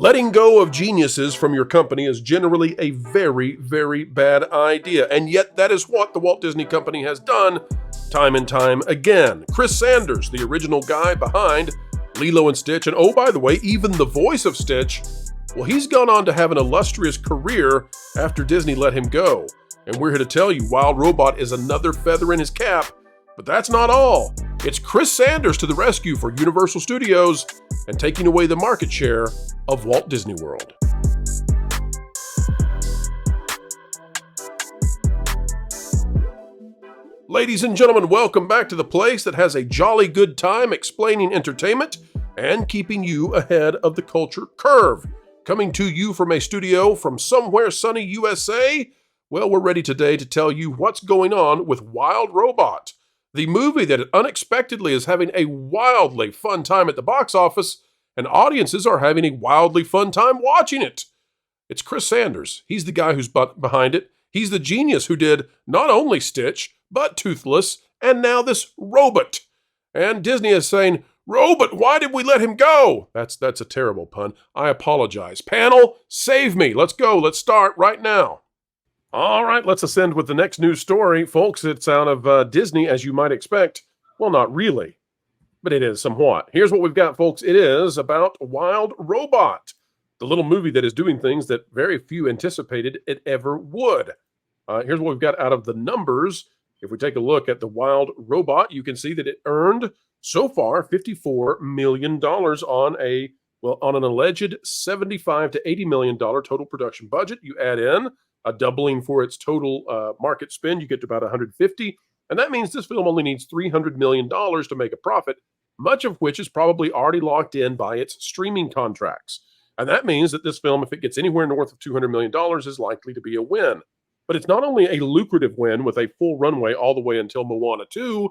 Letting go of geniuses from your company is generally a very, very bad idea, and yet that is what the Walt Disney Company has done time and time again. Chris Sanders, the original guy behind Lilo and Stitch, and oh, by the way, even the voice of Stitch, well, he's gone on to have an illustrious career after Disney let him go. And we're here to tell you Wild Robot is another feather in his cap, but that's not all. It's Chris Sanders to the rescue for Universal Studios and taking away the market share of Walt Disney World. Ladies and gentlemen, welcome back to the place that has a jolly good time explaining entertainment and keeping you ahead of the culture curve. Coming to you from a studio from somewhere sunny USA, well, we're ready today to tell you what's going on with Wild Robot, the movie that unexpectedly is having a wildly fun time at the box office, and audiences are having a wildly fun time watching it. It's Chris Sanders. He's the guy who's behind it. He's the genius who did not only Stitch, but Toothless, and now this Robot. And Disney is saying, Robot, why did we let him go? That's a terrible pun. I apologize. Panel, save me. Let's go. Let's start right now. All right, let's ascend with the next news story. Folks, it's out of Disney, as you might expect. Well, not really, but it is somewhat. Here's what we've got, folks. It is about Wild Robot, the little movie that is doing things that very few anticipated it ever would. Here's what we've got out of the numbers. If we take a look at the Wild Robot, you can see that it earned so far $54 million on an alleged $75 to $80 million total production budget. You add in a doubling for its total market spend, you get to about 150, and that means this film only needs $300 million to make a profit, much of which is probably already locked in by its streaming contracts. And that means that this film, if it gets anywhere north of $200 million, is likely to be a win. But it's not only a lucrative win with a full runway all the way until Moana 2,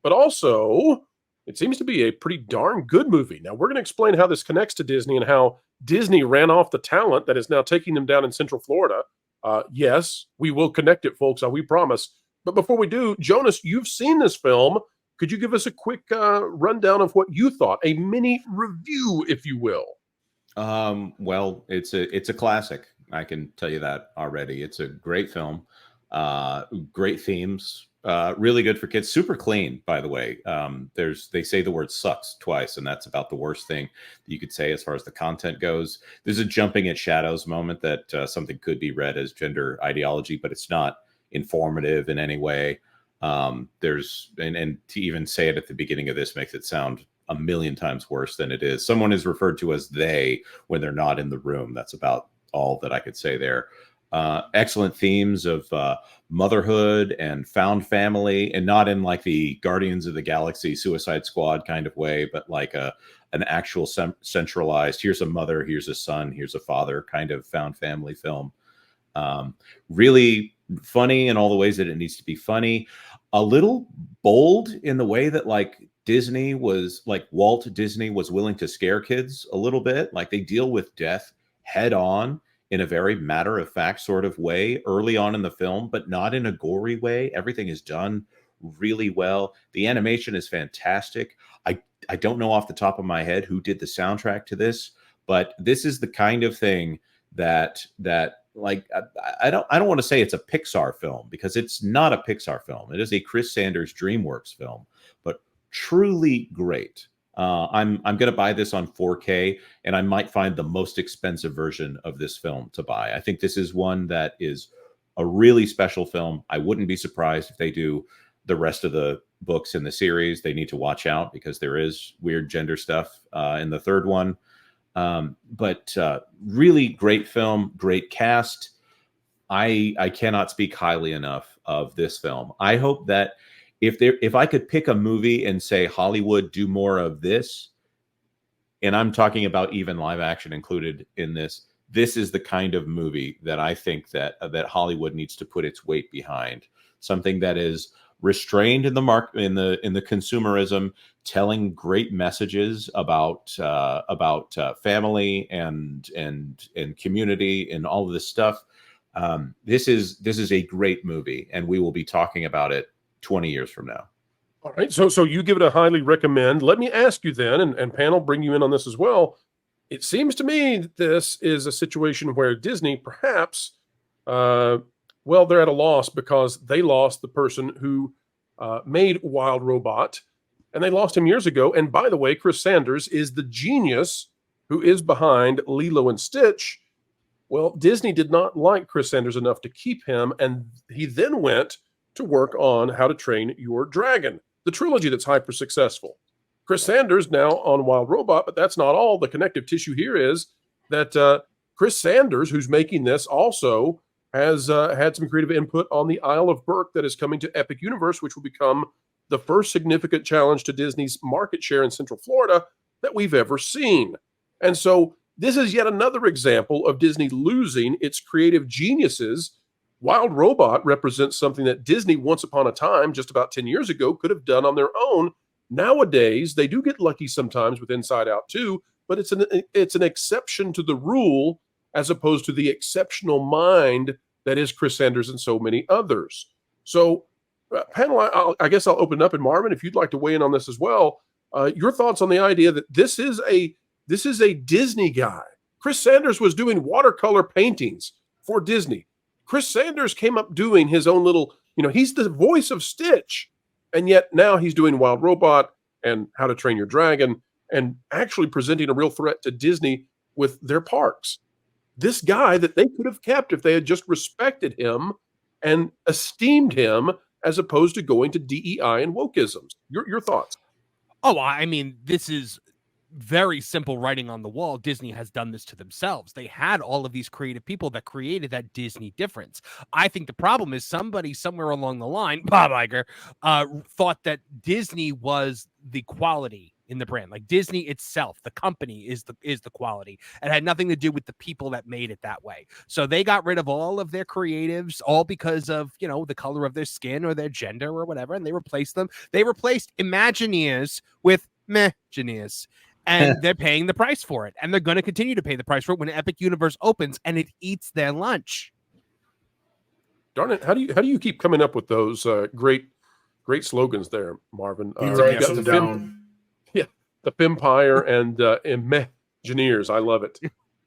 but also it seems to be a pretty darn good movie. Now, we're going to explain how this connects to Disney and how Disney ran off the talent that is now taking them down in Central Florida. Yes, we will connect it, folks, we promise. But before we do, Jonas, you've seen this film. Could you give us a quick rundown of what you thought? A mini review, if you will. Well, it's a classic. I can tell you that already. It's a great film, great themes, really good for kids. Super clean, by the way. They say the word sucks twice, and that's about the worst thing that you could say as far as the content goes. There's a jumping at shadows moment that something could be read as gender ideology, but it's not informative in any way. And to even say it at the beginning of this makes it sound a million times worse than it is. Someone is referred to as they when they're not in the room. That's about all that I could say there. Excellent themes of motherhood and found family, and not in like the Guardians of the Galaxy Suicide Squad kind of way, but like an actual centralized, here's a mother, here's a son, here's a father kind of found family film. Really funny in all the ways that it needs to be funny. A little bold in the way that Walt Disney was willing to scare kids a little bit. Like they deal with death head on in a very matter-of-fact sort of way early on in the film, but not in a gory way. Everything is done really well. The animation is fantastic. I don't know off the top of my head who did the soundtrack to this, but this is the kind of thing that I don't want to say it's a Pixar film, because it's not a Pixar film. It is a Chris Sanders Dreamworks film, but truly great. I'm going to buy this on 4K, and I might find the most expensive version of this film to buy. I think this is one that is a really special film. I wouldn't be surprised if they do the rest of the books in the series. They need to watch out because there is weird gender stuff in the third one. But really great film, great cast. I cannot speak highly enough of this film. I hope that if I could pick a movie and say, Hollywood, do more of this, and I'm talking about even live action included in this, this is the kind of movie that I think that Hollywood needs to put its weight behind. Something that is restrained in the consumerism, telling great messages about family and community and all of this stuff. This is a great movie, and we will be talking about it 20 years from now. All right, so you give it a highly recommend. Let me ask you then, and panel, bring you in on this as well. It seems to me that this is a situation where Disney perhaps, well, they're at a loss because they lost the person who made Wild Robot, and they lost him years ago. And by the way, Chris Sanders is the genius who is behind Lilo and Stitch. Well, Disney did not like Chris Sanders enough to keep him, and he then went to work on How to Train Your Dragon, the trilogy that's hyper successful. Chris Sanders now on Wild Robot, but that's not all. The connective tissue here is that Chris Sanders, who's making this, also has had some creative input on the Isle of Berk that is coming to Epic Universe, which will become the first significant challenge to Disney's market share in Central Florida that we've ever seen. And so this is yet another example of Disney losing its creative geniuses. Wild Robot represents something that Disney, once upon a time, just about 10 years ago, could have done on their own. Nowadays, they do get lucky sometimes with Inside Out too, but it's an exception to the rule as opposed to the exceptional mind that is Chris Sanders and so many others. So, panel, I guess I'll open up, and Marvin, if you'd like to weigh in on this as well, your thoughts on the idea that this is a Disney guy. Chris Sanders was doing watercolor paintings for Disney. Chris Sanders came up doing his own little, he's the voice of Stitch. And yet now he's doing Wild Robot and How to Train Your Dragon and actually presenting a real threat to Disney with their parks. This guy that they could have kept if they had just respected him and esteemed him as opposed to going to DEI and wokeisms. Your thoughts? Oh, I mean, this is very simple writing on the wall. Disney has done this to themselves. They had all of these creative people that created that Disney difference. I think the problem is somebody somewhere along the line, Bob Iger, thought that Disney was the quality in the brand. Like Disney itself, the company is the quality. It had nothing to do with the people that made it that way. So they got rid of all of their creatives, all because of, the color of their skin or their gender or whatever, and they replaced them. They replaced Imagineers with Meh-gineers. And they're paying the price for it. And they're going to continue to pay the price for it when Epic Universe opens and it eats their lunch. Darn it. How do you keep coming up with those great slogans there, Marvin? He writes them down. The Empire and Meh-gineers. I love it.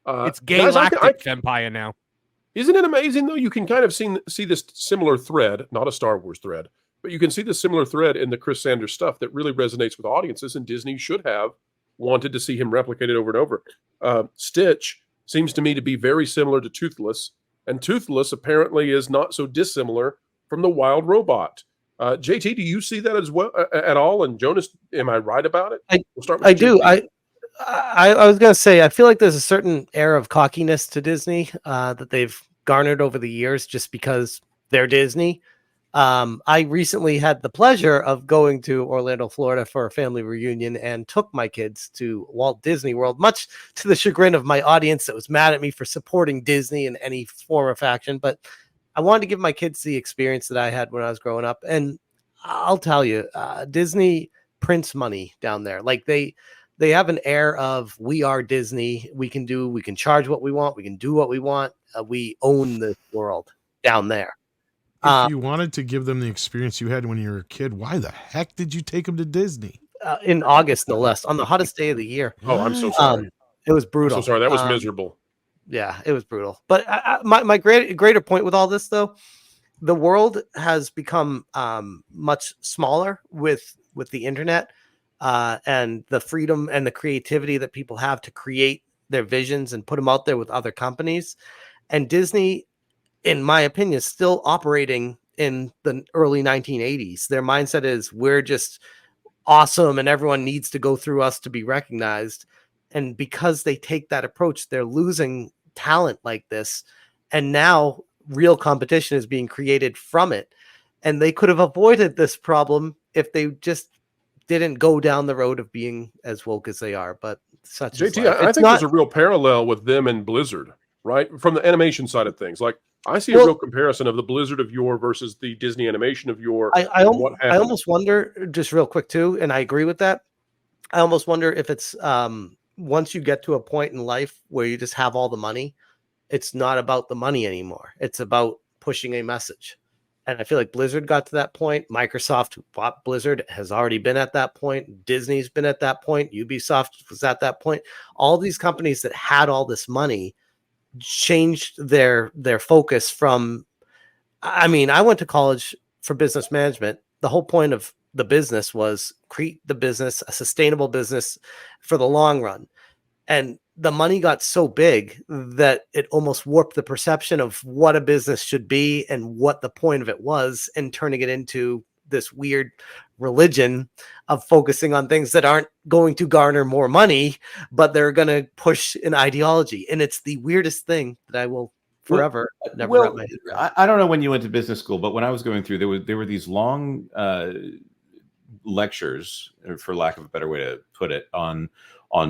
It's Galactic Empire now. Isn't it amazing, though? You can kind of see this similar thread, not a Star Wars thread, but you can see the similar thread in the Chris Sanders stuff that really resonates with audiences, and Disney should have wanted to see him replicated over and over. Stitch seems to me to be very similar to Toothless, and Toothless apparently is not so dissimilar from the Wild Robot. JT, do you see that as well at all? And Jonas, am I right about it? I do. I was going to say, I feel like there's a certain air of cockiness to Disney that they've garnered over the years just because they're Disney. I recently had the pleasure of going to Orlando, Florida for a family reunion and took my kids to Walt Disney World, much to the chagrin of my audience that was mad at me for supporting Disney in any form or faction. But I wanted to give my kids the experience that I had when I was growing up. And I'll tell you, Disney prints money down there. Like they have an air of, we are Disney. We can charge what we want. We can do what we want. We own the world down there. If you wanted to give them the experience you had when you were a kid, why the heck did you take them to Disney? In August, no less, on the hottest day of the year. Oh, I'm so sorry. It was brutal. I'm so sorry. That was miserable. Yeah, it was brutal. But my greater point with all this, though, the world has become much smaller with the internet and the freedom and the creativity that people have to create their visions and put them out there with other companies. And Disney, in my opinion, is still operating in the early 1980s. Their mindset is, we're just awesome and everyone needs to go through us to be recognized. And because they take that approach, they're losing talent like this. And now real competition is being created from it. And they could have avoided this problem if they just didn't go down the road of being as woke as they are. But such JT, I think there's a real parallel with them and Blizzard, right? From the animation side of things. Like, I see a real comparison of the Blizzard of yore versus the Disney animation of yore. I almost wonder, just real quick too, and I agree with that. I almost wonder if it's once you get to a point in life where you just have all the money, it's not about the money anymore. It's about pushing a message. And I feel like Blizzard got to that point. Microsoft, who bought Blizzard, has already been at that point. Disney's been at that point. Ubisoft was at that point. All these companies that had all this money changed their focus from, I mean, I went to college for business management. The whole point of the business was create the business, a sustainable business for the long run. And the money got so big that it almost warped the perception of what a business should be and what the point of it was, and turning it into this weird religion of focusing on things that aren't going to garner more money, but they're going to push an ideology. And it's the weirdest thing that I will forever never wrap my head around. I don't know when you went to business school, but when I was going through, there were these long lectures, for lack of a better way to put it, on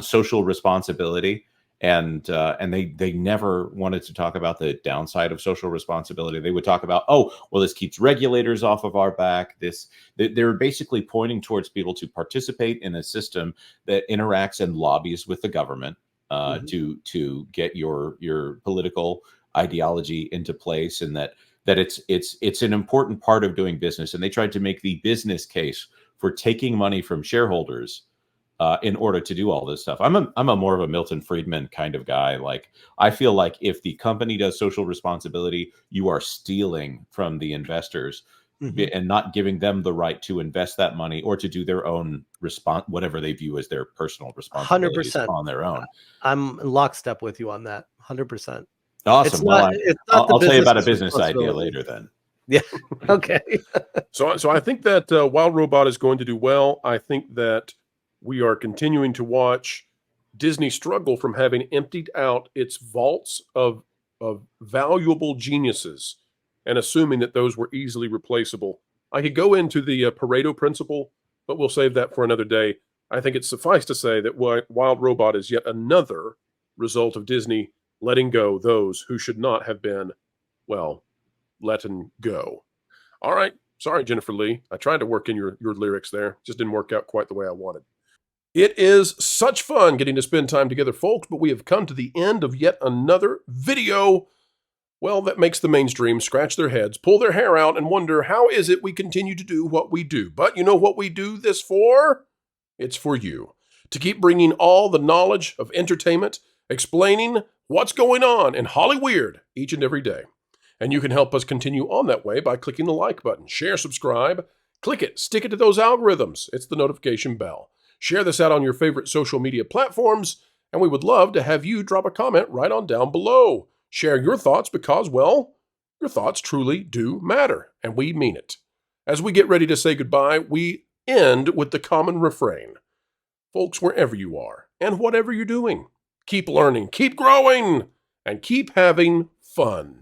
social responsibility. And they never wanted to talk about the downside of social responsibility. They would talk about, oh, well, this keeps regulators off of our back. They're basically pointing towards people to participate in a system that interacts and lobbies with the government to get your political ideology into place, and that it's an important part of doing business. And they tried to make the business case for taking money from shareholders in order to do all this stuff. I'm a more of a Milton Friedman kind of guy. Like, I feel like if the company does social responsibility, you are stealing from the investors and not giving them the right to invest that money or to do their own whatever they view as their personal responsibilities 100% on their own. I'm in lockstep with you on that. 100%. Awesome. I'll tell you about a business idea later then. Yeah. Okay. So I think that Wild Robot is going to do well. I think that we are continuing to watch Disney struggle from having emptied out its vaults of valuable geniuses and assuming that those were easily replaceable. I could go into the Pareto principle, but we'll save that for another day. I think it's suffice to say that Wild Robot is yet another result of Disney letting go those who should not have been, well, letting go. All right. Sorry, Jennifer Lee. I tried to work in your lyrics there. Just didn't work out quite the way I wanted. It is such fun getting to spend time together, folks, but we have come to the end of yet another video, well, that makes the mainstream scratch their heads, pull their hair out, and wonder, how is it we continue to do what we do? But you know what we do this for? It's for you. To keep bringing all the knowledge of entertainment, explaining what's going on in Hollyweird each and every day. And you can help us continue on that way by clicking the like button. Share, subscribe, click it, stick it to those algorithms. It's the notification bell. Share this out on your favorite social media platforms, and we would love to have you drop a comment right on down below. Share your thoughts because, well, your thoughts truly do matter, and we mean it. As we get ready to say goodbye, we end with the common refrain. Folks, wherever you are and whatever you're doing, keep learning, keep growing, and keep having fun.